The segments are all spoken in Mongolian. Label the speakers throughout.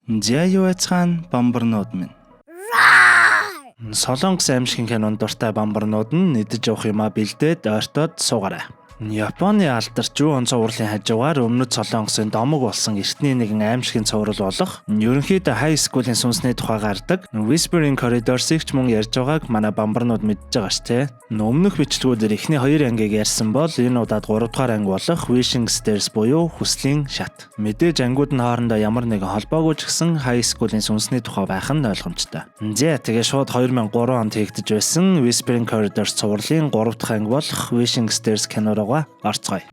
Speaker 1: Зяюацхан бамбарнууд минь. Солонгос аимшигын кинонд дуртай бамбарнууд нь нэдэж явах юмаа бэлдээд ойртоод суугаарай. Японы алдарч зүүн цувралын хажуугаар өмнөд Солонгосын домог болсон эртний нэгэн аимшигын цуврал болох ерөнхийдөө high school-ын сүнсний тухай гардаг Whispering Corridors-ыг ч мөн ярьж байгааг манай бамбарнууд мэдж байгаа ш тэ. Өмнөх бичлэгүүдээр эхний 2 ангийг ярьсан бол энэ удаад 3 дугаар анги болох Wishing Stairs буюу хүслийн шат. Мэдээж ангиуд нь хоорондоо ямар нэгэн холбоогүй ч гэсэн high school-ын сүнсний тухай байх нь ойлгомжтой. Тэгээ шууд 2003 онд хийгдэж байсан Whispering Corridors цувралын 3 дахь анги болох Wishing Stairs кинороо орцгоё.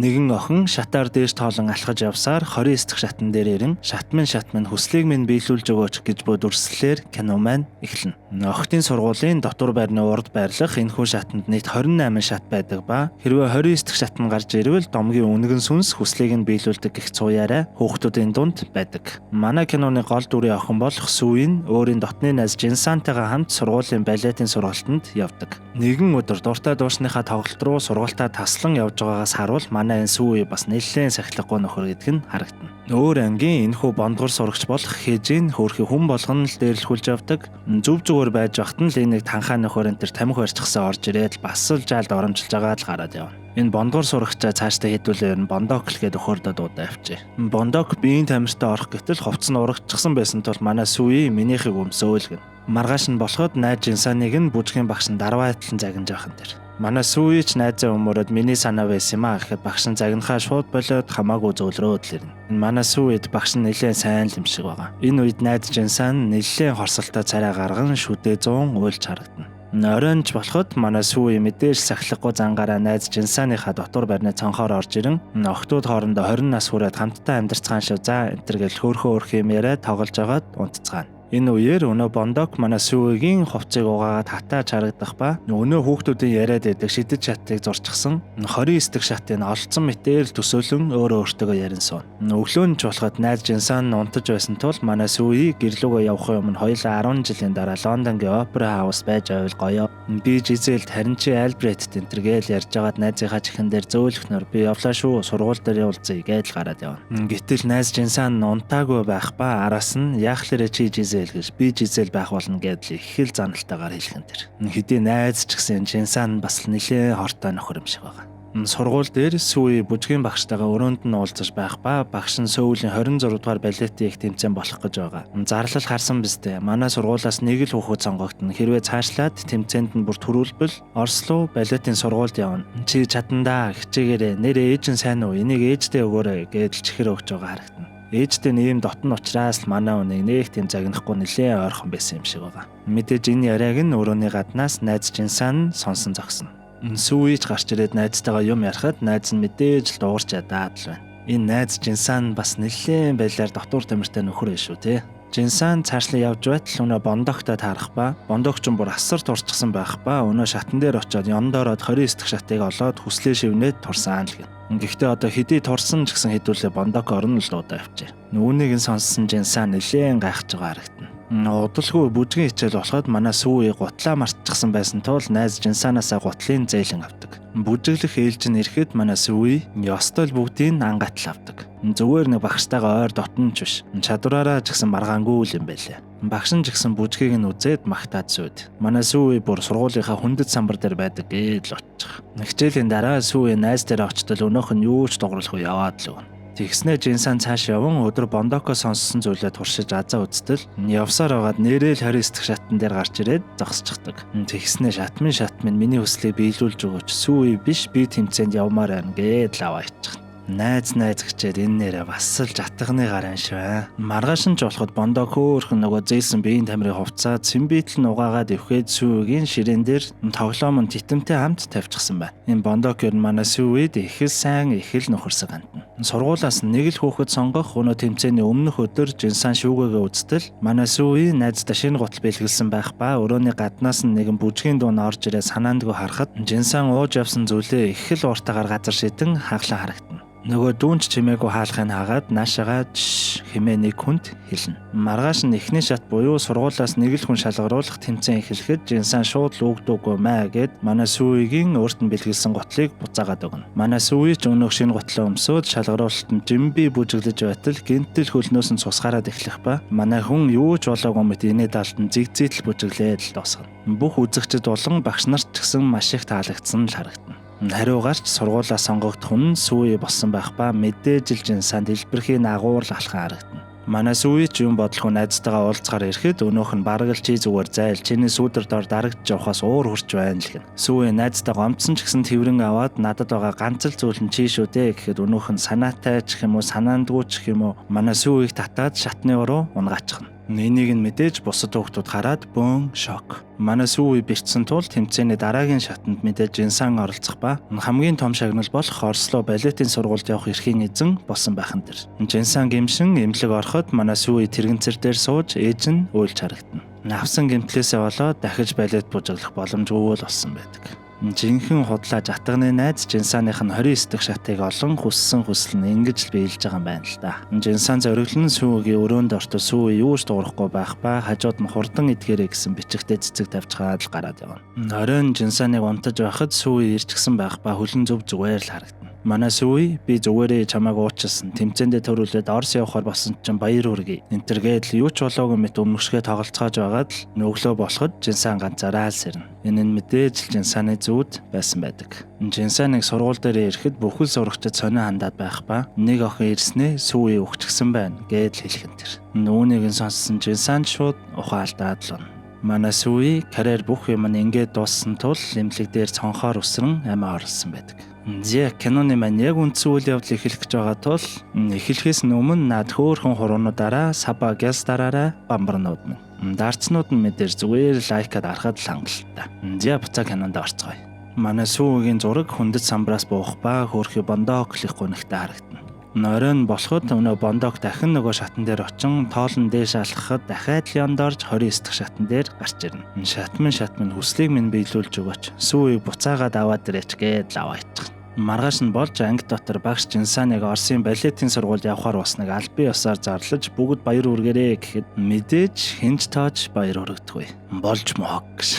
Speaker 1: Нэгэн охин шатаар дээш тоолон алхаж явсаар 29 дахь шатн дээр ирэн шат минь хүслийг минь биелүүлж өгөөч гэж бодурслээр кино маань эхэлнэ. Охидын сургуулийн дотор байрны урд байрлах энэхүү шатанд нийт 28 шат байдаг ба хэрвээ 29 дахь шат нь гарч ирвэл домгийн үнэгэн сүнс хүслийг нь биелүүлдэг гэх цууяараа хүүхдүүдийн дунд байдаг. Манай киноны гол дүрийн охин болох Сүүн өөрийн дотны найз Жинсантайгаа хамт сургуулийн балетын сургалтанд явдаг. Нэгэн өдөр дуртай дуусныхаа тоглолт руу сургалтаа таслан явж байгаагаас харуул манай энэ Сүү бас нэлээд сахилгагүй нөхөр гэдэг нь харагдана. Өөр ангийн энэхүү бондгор сурагч болох Хэжин хөөрхий хүн болгоно л дээрлэхүүлж явдаг. Зүв зүгээр байж байхад нь л энийг танхаа нөхөр энэ төр тамхи барьчихсан орж ирээд бас л жаалд оромжилж байгаа л гараад явна. Энэ бондгор сурагчаа цаашдаа хэдүүлээр нь бондок л гээд өхөрдөө дуудаа авчи. Бондок биеийн тамиртаа орох гэтэл хувцас нь урагчсан байсан тул манай Сүү минийхийг өмсөөлгөн. Маргааш нь болоход найз Жинсаныг нь бүжгийн багш нь дарваатлан загнаж явах юм дээр. Манай Сүү ч найзаа өмөрөөд миний санаа байсан юм аа гэхэд багш нь загнахаа шууд болоод хамаагүй зөвлөрөөд л ирнэ. Энэ манай Сүүд багш нь нэлээд сайн л юм шиг байгаа. Энэ үед найз Жинсан нэлээд хорсолтой царай гарган шүдээ 100 уйлж харагдана. Оройнч болоход манай Сүү мэдээж сахилгагүй зангаараа найз Жинсаныхаа дотор барьны цонхоор орж ирэн охтууд хоорондоо 20 нас хүрээд хамтдаа амьдарцгаан шүү за энэ төр гэл хөөрхөө өрх юм яриад тоглож агаад унтцгаана. Энэ үеэр өнөө бондок манай Сүүгийн хувцыг угаагаад хатааж харагдах ба өнөө хүүхдүүдийн яриад байдаг шидэж шатыг зурчихсан 29 дахь шатын олцсон мэтээр төсөөлөн өөрөө өөртөө ярин суун. Өглөөний болоход найз Жинсан унтаж байсан тул манай Сүү гэрлүүгөө явахын өмнө хоёулаа 10 жилийн дараа Лондонгийн опера хаус байж байвал гоё. Би Жизелд харин чи Альбретт энтергээл ярьж байгаад найзынхаа чихэн дээр зөөлөхнөр би явлаа шүү сургууль дээр уулзъя гэж гараад явна. Гэтэл найз Жинсан унтаагүй байх ба араас нь яахлаарэ чи Жизел гэж би Жизел байх болно гэдэл их л заналтайгаар хэлхэн тэр. Хэдий найз ч гэсэн Жинсан бас нэлээ хортой нөхөр юм шиг байгаа. Сургууль дээр Сүү бүжгийн багштайгаа өрөөнд нь уулзаж байх ба багш нь Сөүлийн 26 дугаар балетын их тэмцээн болох гэж байгаа. Зарлал харсан биз дээ. Манай сургуулиас нэг л хүүхэд сонгогдно. Хэрвээ цаашлаад тэмцээнд нь бүр төрүүлбэл Орслоо балетын сургуульд явна. Чи чадандаа хичээгээрээ нэр ээж нь сайн уу? Энийг ээждээ өгөөрэй гэдэл чихэр өгч байгаа харагдана. Ээжтэй нэм дотн учраас л манай үнийг нэг тийм загнахгүй нэлээ ойрхон байсан юм шиг байгаа. Мэдээж энэ яриаг нь өрөөний гаднаас найз Жинсан сонсон зогсно. Сүүч гарч ирээд найзтайгаа юм ярихад найз нь мэдээж л дуурч ядаад л байна. Энэ найз Жинсан бас нэлээд байлаар дотор тамиртай нөхөр шүү те. Жинсан цаашлаа явж байтал өнөө бондогтой таарах ба бондогч нь бүр асар турчсан байх ба өнөө шатан дээр очиод ёндороод 29 дахь шатыг олоод хүслээ шивнээд турсан л гэн. Гэхдээ одоо хэдий турсан ч гэсэн хэдүүлээ бондок орно л дуудаа авчээ. Үүнийг нь сонссон Жинсан нэлээд гайхаж байгаа харагдана. Удалгүй бүжгийн хичээл болоход манай Сүү гутлаа мартчихсан байсан тул найз Жинсанаасаа гутлын зээлэн авдаг. Бүжиглэх ээлж нь ирэхэд манай Сүү ёстол бүгдийг ангатл авдаг. Зүгээр нэг багштайгаа ойр дотнож биш. Чадвараараа ч гэсэн маргаангүй юм байлаа. Багш нь ч гэсэн бүжгийг нь үзээд магтаад сүйд. Манай Сүү бүр сургуулийнхаа хүндэт самбар дээр байдаг гэж л очих. Хичээлийн дараа Сүү найз дээр очтол өнөөх нь юу ч дууралгүй яваад л өгнө. Тэгснэ Жинсан цааш яван өдөр бондоко сонссон зүйлээ туршиж азаа үзтэл явсаар байгаад нэрэл 29 дахь шатан дээр гарч ирээд зогсчихдаг. Тэгснэ шатмин миний хүслийг биелүүлж өгөөч. Сүү биш би тэмцээнд явмаар байна гэдэл аваа иччих. Найз гэчээд энэ нэрээ бас л жатганы гараан шүү. Маргааш нь ч болоход бондок хөөрхөн нөгөө зээлсэн биеийн тамирын хувцаа цэмбитл нугаагаад өвхөөд Сүүгийн ширээн дээр тоглоом нь титэмтэй хамт тавьчихсан байна. Энэ бондок ер нь манай Сүүд их л сайн их л нөхөрсөг хандна. Сургуулаас нэг л хүүхэд сонгох өнөө тэмцээний өмнөх өдөр Жинсан шүүгээгээ үзтэл манай Сүү найздаа шинэ гутал бэлгэлсэн байх ба өрөөний гаднаас нь нэгэн бүжгийн дуун орж ирээ санаандгүй харахад Жинсан ууж явсан зүйлээ их л ууртаагаар газар шидэн хаглан харагдана. Нөгөө дүүнч чимээгүй хаалхыг хагаад наашаага хэмээн нэг хүнд хэлнэ. Маргааш нь эхний шат буюу сургуулиас нэг л хүн шалгаруулах тэмцээн эхлэхэд Жинсан шууд лүгдүүгүй маа гэд манай Сүүигийн өөрт нь бэлгэлсэн гутлыг буцаагаад өгнө. Манай Сүүи ч өнөөх шинэ гутлаа өмсөөд шалгаруулалтанд жимби бүжиглэж байтал гинтэл хөлнөөс нь цусгаараад эхлэх ба манай хүн юу ч болоогүй мэт инээ даалт нь зигзээтэл бүжиглээд л дуусгана. Бүх үзэгчид болон багш нарт ч гэсэн маш их таалагдсан л харагдана. Хариу гарч сургуулаа сонгогдох хүн Сүүи болсон байх ба мэдээж л Жинсан дэлбэрхийн агуур л алхан харагдана. Манай Сүүи ч юм бодлого найзтайгаа уулзахаар ирэхэд өнөөх нь бараг л чи зүгээр зайл чиний сүүдэр дор дарагдж явахаас уур хурж байна л гэн. Сүүи найзтай гомдсон ч гэсэн тэрэн аваад надад байгаа ганц л зүйл нь чи шүү дээ гэхэд өнөөх нь санаатай ч юм уу санаандгүй ч юм уу манай Сүүийг татаад шатны уруу унгаачихна. Энийг нь мэдээж бусад хүүхдүүд хараад бөөн шок. Манай Сүүи бэрчсэн тул тэмцээний дараагийн шатанд мэдээж Жинсан оролцох ба хамгийн том шагнал болох Орсло балетын сургуульд явах эрхийн эзэн болсон байхан тэр. Жинсан гимшин эмнэлэг ороход манай Сүүи тэрэгцэр дээр сууж ээж нь уйлж харагдана. Авсан гимтлээсээ болоод дахиж балет бужиглах боломжгүй л болсон байдаг. Жинхэнэ худлааж атганы найз Жинсаных нь 29 дахь шатыг олон хүссэн хүсэл нь ингэж л биелж байгаа юм байна л да. Жинсан зориглон Сүүгийн өрөөнд ортол Сүүи юу ч дуурахгүй байх ба хажууд нь хурдан идгээрэй гэсэн бичигтэй цэцэг тавьж хаад л гараад явна. Оройн Жинсаныг унтаж байхад Сүүи ирчихсэн байх ба хөлн зүв зүгээр л харагдана. Манай Сүүи би зүгээрээ чамайг уучлсан тэмцээндээ төрүүлээд Орос явахаар болсон чинь баяр хүргэе. Энтергээд л юу ч болоогүй мэт өмнөшгөө тоглолцоож байгаад л нүглөө болоход Жинсан ганцаараа л сэрнэ. Энэ нь мэдээж л Жинсаны зүуд байсан байдаг. Жинсаныг сургууль дээр ирэхэд бүхэл сурагчид сонио хандаад байх ба нэг охин ирснээ Сүүи өгчихсэн байна гэж хэлхэн тэр. Үүнийг нь сонссон Жинсан шууд ухаалдаад л байна. Манай Сүүи карьер бүх юм нь ингээд дууссан тул эмнэлэг дээр цонхоор өсрөн амиа орлсон байдаг. Киноны маань яг үндсэн үйл явдал эхлэх гэж байгаа тул эхлэхээс өмнө над хөөрхөн хуруунуудаараа саба гяс дараараа бамбарнууд минь. Даарцнууд нь мэдээж зүгээр лайкад арахад л хангалттай. Буцаа кинонд орцгоё. Манай Сүүгийн зураг хүндэт самбраас буух ба хөөрхий бондоо клих гунигтай харагдана. Оройн болоход өнөө бондок дахин нөгөө шатан дээр очин тоолн дээш алхахад дахиад Леонд орж 29 дахь шатан дээр гарч ирнэ. Шатман хүслийг минь биелүүлж өгөөч. Сүүийг буцаагаад аваад ирээч гээд л аваачих. Маргааш нь болж анги дотор багш Жинсаныг Оросын балетын сургуульд явахаар болсныг аль бие усаар зарлаж бүгд баяр хүргээрэй гэхэд мэдээж хинж тоож баяр хүргэдэггүй. Болж мог гэж.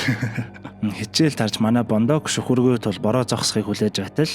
Speaker 1: Хичээл тарж манай бондок шөхөргөө тул бороо зогсохыг хүлээж байтал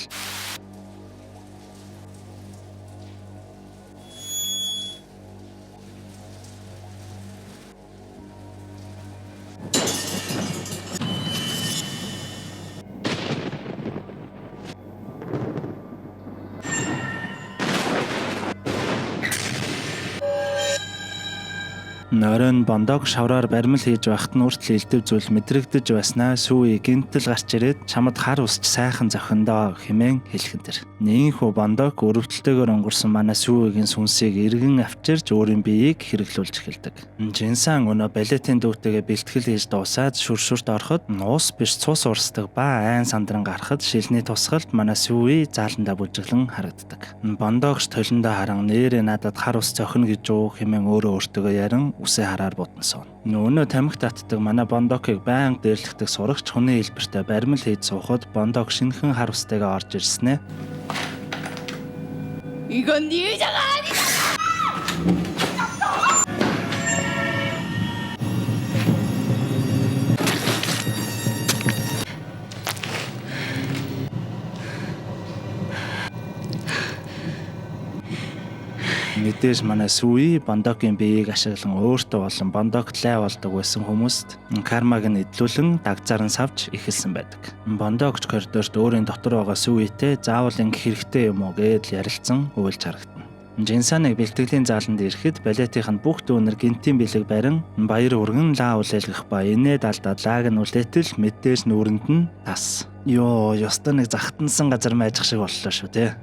Speaker 1: Оройн бондок шавраар баримл хийж байхад нь үртэл элдв зүйл мэдрэгдэж байснаа Сүүи гинтэл гарч ирээд чамд хар усч сайхан зохиндоо хэмээн хэлхэн тэр. Нийнхүү бондок өрөвдөлтэйгээр өнгөрсөн манай Сүүигийн сүнсийг эргэн авчирч өөрийн биеийг хэрэглүүлж эхэлдэг. Жинсан өнөө балетын дүүтэйгээ бэлтгэл хийж дуусаад шүршүрт ороход ус биш цус урсдаг ба айн сандран гарахад шилний тусгалд манай Сүүи зааландаа бүжиглэн харагддаг. Бондокч толиндоо харан нээрээ надад хар ус зохино гэж юу хэмээн өөрөө өөртөө ярин үсээ хараар бодносон. Өнөө тамхи татдаг манай бондокыг байнга дээрлэхдэг сурагч хүний хэлбэртэй баримл хийж суухад бондок шинхэн хар устайгаа орж ирснэ.
Speaker 2: 이건 네 의자가 아니다.
Speaker 1: Мэдээж манай Сүүи бондокийн биеийг ашиглан өөртөө болон бондокт лай болдог байсан хүмүүст кармаг нь эдлүүлэн дагзаар нь савж эхэлсэн байдаг. Бондокч коридорт өөрийн дотор байгаа Сүүитэй заавал ингэх хэрэгтэй юм уу гэж ярилцсан уйлж харагдана. Жинсаныг бэлтгэлийн зааланд ирэхэд балетийнх нь бүх дүүнер гинтийн бэлэг барин баяр үргэн лаа үлээлгэх ба инээд алдаад лааг нь үлээтэл мэдээж нүүрэнд нь тас. Ёстой нэг захтансан газар майжих шиг боллоо шүү те.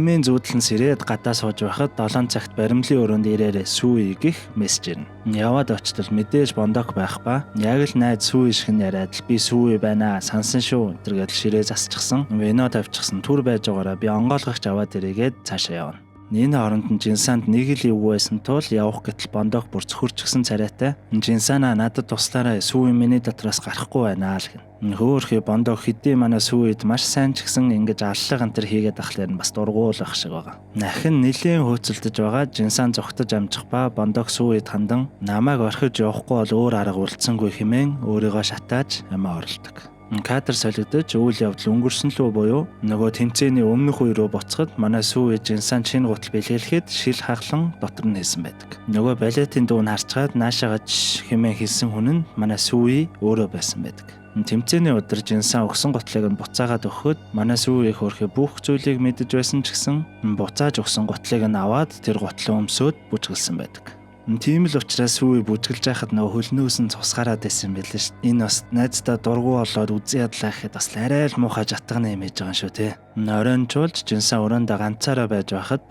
Speaker 1: хэмээн зүүдлэн сэрээд гадаа сууж байхад 7 цагт баримлын өрөөнд ирээрээ сүү гих мессеж ирнэ. Яваад очтол мэдээж бондок байх ба яг л найз сүү ишгэн яриад би сүү байна сансан шүү энэ гэж ширээ засчихсан. Вино тавьчихсан түр байж байгаараа би онгоолгогч аваад ирээгээд цаашаа явна. Энэ оронд нь Жинсанд нэг л юу байсан тул явах гэтэл бондок бүр цөхөрчгсөн царайтай. Жинсана надад туслаарай сүү миний дотроос гарахгүй байна л гэн. Хөөхий бондок хэдий манай сүүид маш сайн ч гэсэн ингэж аллах энэ төр хийгээд ахлаар нь бас дургуулах шиг байгаа. Нахин нэлээд хөөцөлдөж байгаа Жинсан зогтож амжих ба бондок сүүид хандан намайг орхиж явахгүй бол өөр арга үлдсэнгүй хэмээн өөрийгөө шатааж амиа оролдог. Кадр солигдож үйл явдал өнгөрсөн лөө буюу нөгөө тэмцээний өмнөх үе рүү буцахад манай сүү Жинсан шинэ гутал бэлгэлэхэд шил хаглан дотор нь хэлсэн байдаг. Нөгөө балетын дүүн харцгаад наашаага хэмээн хэлсэн хүн нь манай сүү өөрөө байсан байдаг. Тэмцээний өдөр Жинсан өгсөн гутлыг нь буцаагаад өгөхөд манай сүү хөөрхөө бүх зүйлийг мэдэж байсан ч гэсэн буцааж өгсөн гутлыг нь аваад тэр гутлаа өмсөөд бүжгэлсэн байдаг. Тийм л учраас сүү бүжгэлж байхад нөгөө хөлнөөс нь цусгараад байсан байлээ шүү. Энэ бас найздаа дургу болоод үзэн ядлаа гэхэд бас арай л муухай жатгана юм ээж байгаа шүү те. Оройн чуулж Жинсан өрөөндөө ганцаараа байж байхад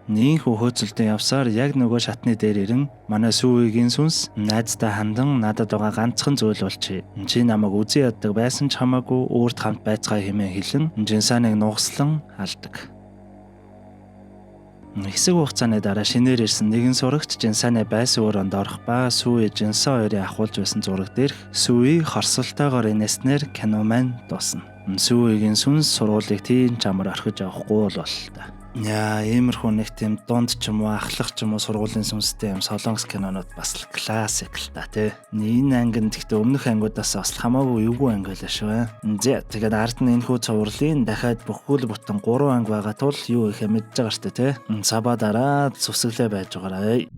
Speaker 1: Нийнхүү хөөцөлдөн явсаар яг нөгөө шатны дээр ирэн манай сүүгийн сүнс найздаа хандан надад байгаа ганцхан зүйл болчих. Чи намайг үзэн яддаг байсан ч хамаагүй өөрт хамт байцгаа хэмээн хэлэн Жинсаныг нугслан алдаг. Хэсэг хугацааны дараа шинээр ирсэн нэгэн сурагч Жинсаны байс өрөөнд орох ба сүү Жинсан хоёрын ахуулж байсан зураг дээрх сүүийг хорсолтойгоор инээснээр кино маань дуусна. Сүүгийн сүнс сургуулийг тийм ч амар орхиж явахгүй бол та. Яа, иймэрхүү нэг тийм дунд ч юм уу ахлах ч юм уу сургуулийн сүнстэй юм солонгос кинонууд бас л классик л та тий. Энэ ангинд гэхдээ өмнөх ангиудаас бас хамаагүй эвгүй анги байлаа шүү. Тэгээд ард нь энэ хүү цувралын дахиад бүхэл бүтэн 3 анги байгаа тул юу их мэдж байгаа штэ тий. Сабаа дараа зүсгэлээ байж байгаарай.